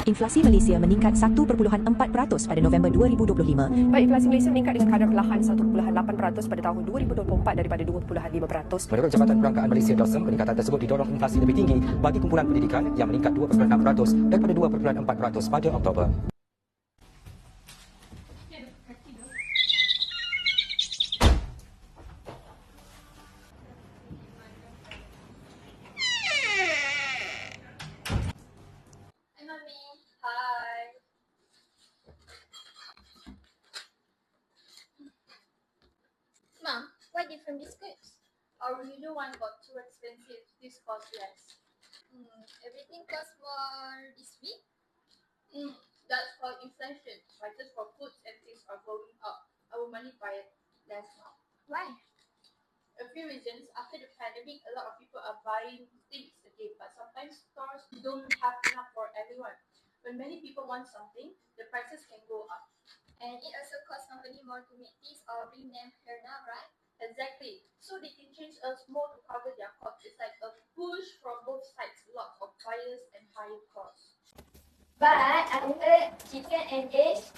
Inflasi Malaysia meningkat 1.4% pada November 2025. Baik, inflasi Malaysia meningkat dengan kadar perlahan 1.8% pada tahun 2024 daripada 2.5%. Menurut Jabatan Perangkaan Malaysia DOSM, peningkatan tersebut didorong inflasi lebih tinggi bagi kumpulan pendidikan yang meningkat 2.6% daripada 2.4% pada Oktober. Mom, why different biscuits? Our original one got too expensive. This cost less. Everything costs more this week? That's called inflation. Prices for foods and things are going up. Our money buy it less now. Why? A few reasons. After the pandemic, a lot of people are buying things again, but sometimes stores don't have enough for everyone. When many people want something, the prices can go up. And it also costs company more to make things or bring them here now, right? Exactly. So they can change us more to cover their costs. It's like a push from both sides. Lots of buyers and higher costs. But I heard chicken and eggs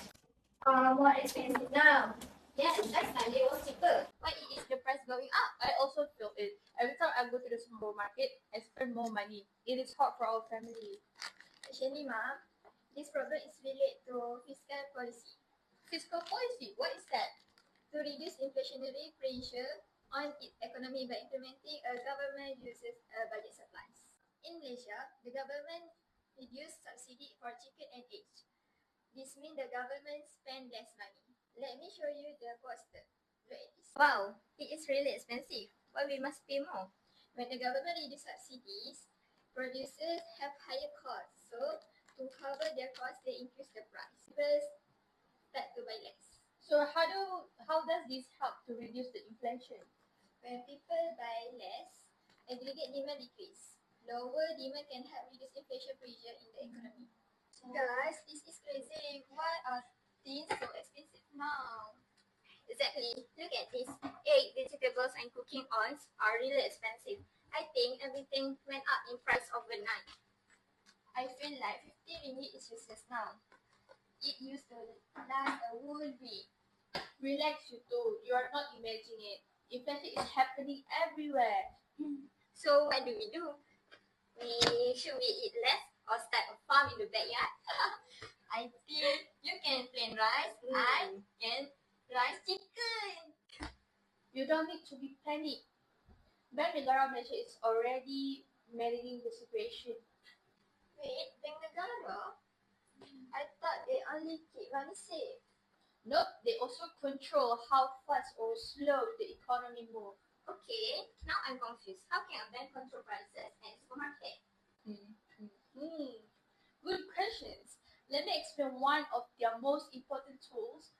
are more expensive now. Yes, last time they were cheaper. Why is the price going up? I also feel it. Every time I go to the supermarket, I spend more money. It is hard for our family. Actually, Mom, this problem is related to fiscal policy. Fiscal policy, what is that? To reduce inflationary pressure on its economy by implementing a government uses budget supplies. In Malaysia, the government reduced subsidy for chicken and eggs. This means the government spend less money. Let me show you the poster. Look at this. Wow, it is really expensive. Why we must pay more? When the government reduces subsidies, producers have higher costs. So, to cover their costs, they increase the price. People start to buy less. So how does this help to reduce the inflation? When people buy less, aggregate demand decrease. Lower demand can help reduce inflation pressure in the economy. Guys, this is crazy. Why are things so expensive now? Exactly. Look at this. Egg, vegetables, and cooking oils are really expensive. I think everything went up in price overnight. I feel like 50 ringgit is useless now. It used to last a whole week. Relax, you two. You are not imagining it. Inflation is happening everywhere. So what do? Should we eat less or start a farm in the backyard? I think you can plant rice. I can rice chicken. You don't need to be panicked. Bank Negara Malaysia is already managing the situation. Wait, Bank Negara? I thought they only keep money safe. Nope, they also control how fast or slow the economy moves. Okay, now I'm confused. How can a bank control prices at a supermarket? Good questions. Let me explain one of their most important tools,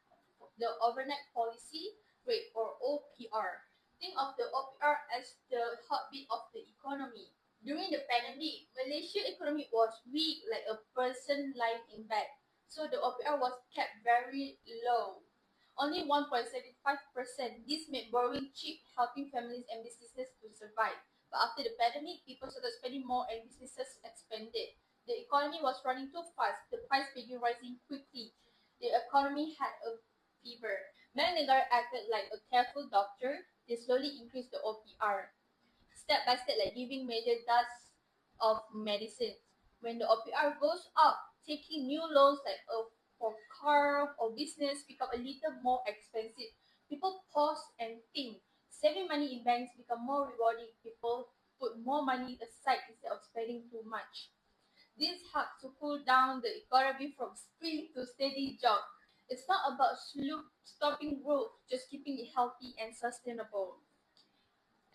the overnight policy rate or OPR. Think of the OPR as the heartbeat of the economy. During the pandemic, Malaysia's economy was weak like a person lying in bed. So the OPR was kept very low, only 1.75%. This made borrowing cheap, helping families and businesses to survive. But after the pandemic, people started spending more and businesses expanded. The economy was running too fast. The price began rising quickly. The economy had a fever. Bank Negara acted like a careful doctor. They slowly increased the OPR, step by step, like giving major doses of medicine. When the OPR goes up, taking new loans like for car or business become a little more expensive. People pause and think. Saving money in banks become more rewarding. People put more money aside instead of spending too much. This helps to cool down the economy from sprint to steady jog. It's not about stopping growth, just keeping it healthy and sustainable.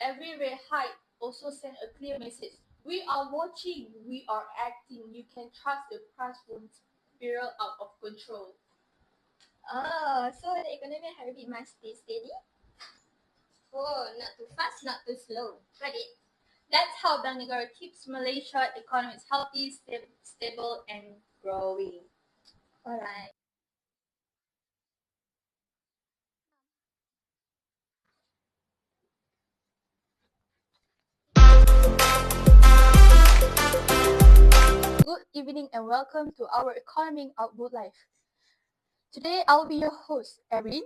Every rate hike also sends a clear message. We are watching, we are acting. You can trust the price won't spiral out of control. Oh, so the economy heartbeat must stay steady? Oh, not too fast, not too slow. Got it. That's how Bank Negara keeps Malaysia economy healthy, stable, and growing. Alright. good evening and welcome to our Economic Outlook Live. Today I'll be your host, Erin.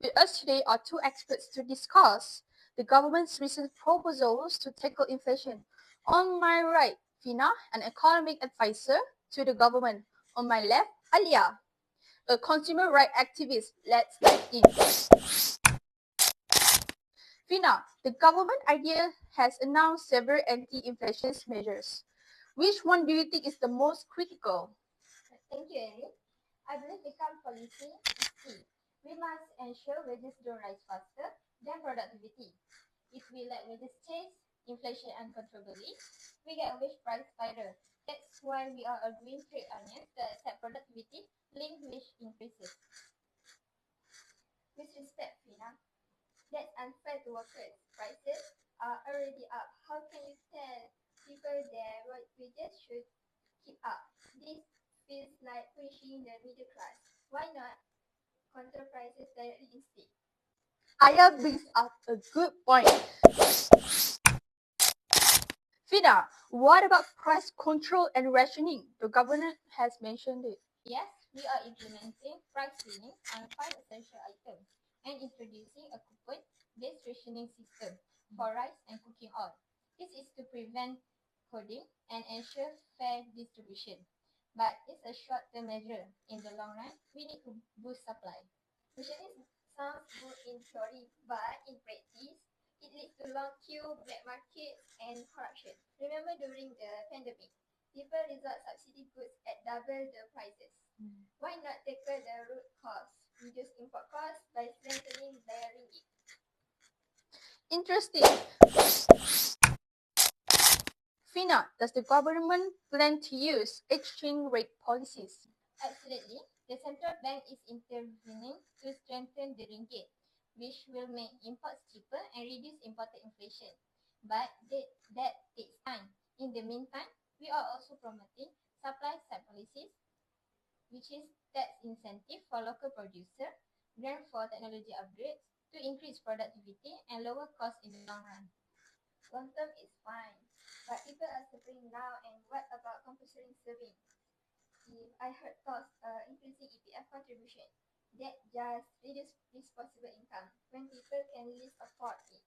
With us today are two experts to discuss the government's recent proposals to tackle inflation. On my right, Fina, an economic advisor to the government. On my left, Alia, a consumer rights activist. Let's dive in. Fina, the government idea has announced several anti-inflation measures. Which one do you think is the most critical? Thank you, Erin. I believe income policy is key. We must ensure wages don't rise faster than productivity. If we let wages chase inflation uncontrollably, we get a wage price spiral. That's why we are agreeing trade unions to accept productivity linked wage increases. With respect, Fina, that's unfair to workers. Prices are already up. How can you tell people their wages should keep up? This feels like pushing the middle class. Why not control prices directly instead? Aya brings up a good point. Fina, what about price control and rationing? The government has mentioned it. Yes, we are implementing price ceilings on 5 essential items and introducing a coupon-based rationing system for rice and cooking oil. This is to prevent hoarding and ensure fair distribution. But it's a short-term measure. In the long run, we need to boost supply. Rationing sounds good in theory, but in practice, it leads to long queue, black markets, and corruption. Remember during the pandemic, people resort subsidy goods at double the prices. Why not tackle the root cause? Reduce import costs by strengthening their ringgit. Interesting. Fina, does the government plan to use exchange rate policies? Absolutely. The central bank is intervening to strengthen the ringgit, which will make imports cheaper and reduce imported inflation. But that takes time. In the meantime, we are also promoting supply side policies, which is tax incentive for local producer, grant for technology upgrades to increase productivity and lower costs in the long run. Long term is fine, but people are suffering now, and what about compulsory saving? If I heard thoughts increasing EPF contribution, that just reduce disposable income when people can least afford it.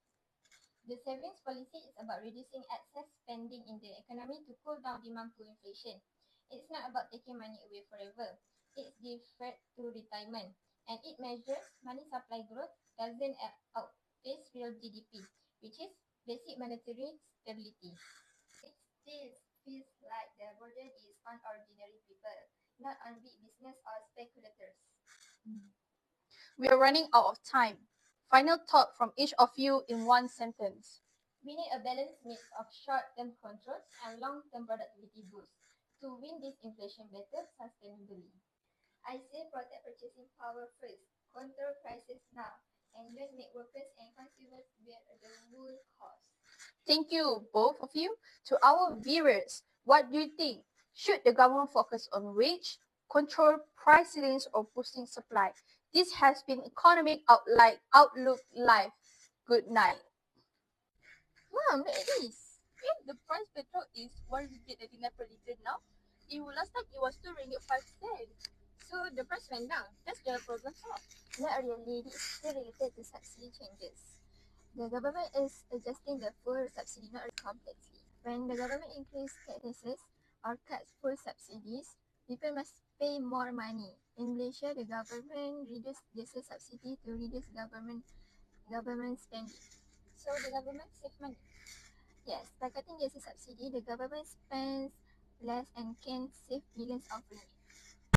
The savings policy is about reducing excess spending in the economy to cool down demand to inflation. It's not about taking money away forever. It's deferred to retirement, and it measures money supply growth doesn't outpace real GDP, which is basic monetary stability. It still feels like the burden is on ordinary people, not on big business or speculators. We are running out of time. Final thought from each of you in one sentence. We need a balanced mix of short-term controls and long-term productivity boosts to win this inflation battle sustainably. I say protect purchasing power first, control prices now, and don't make workers and consumers bear the whole cost. Thank you, both of you. To our viewers, what do you think? Should the government focus on wage, control price ceilings, or boosting supply? This has been Economic Outlook Live. Good night. Mom, look at this. The price petrol is 1 ringgit 99 per liter now. Last time it was 2 ringgit 5 cents. So the price went down. That's the problem solved. Not really, it's still related to subsidy changes. The government is adjusting the full subsidy not complexly. When the government increases taxes or cuts full subsidies, people must pay more money. In Malaysia, the government reduced diesel subsidy to reduce government spending. So the government saves money. Yes, by cutting diesel subsidy, the government spends less and can save billions of ringgit.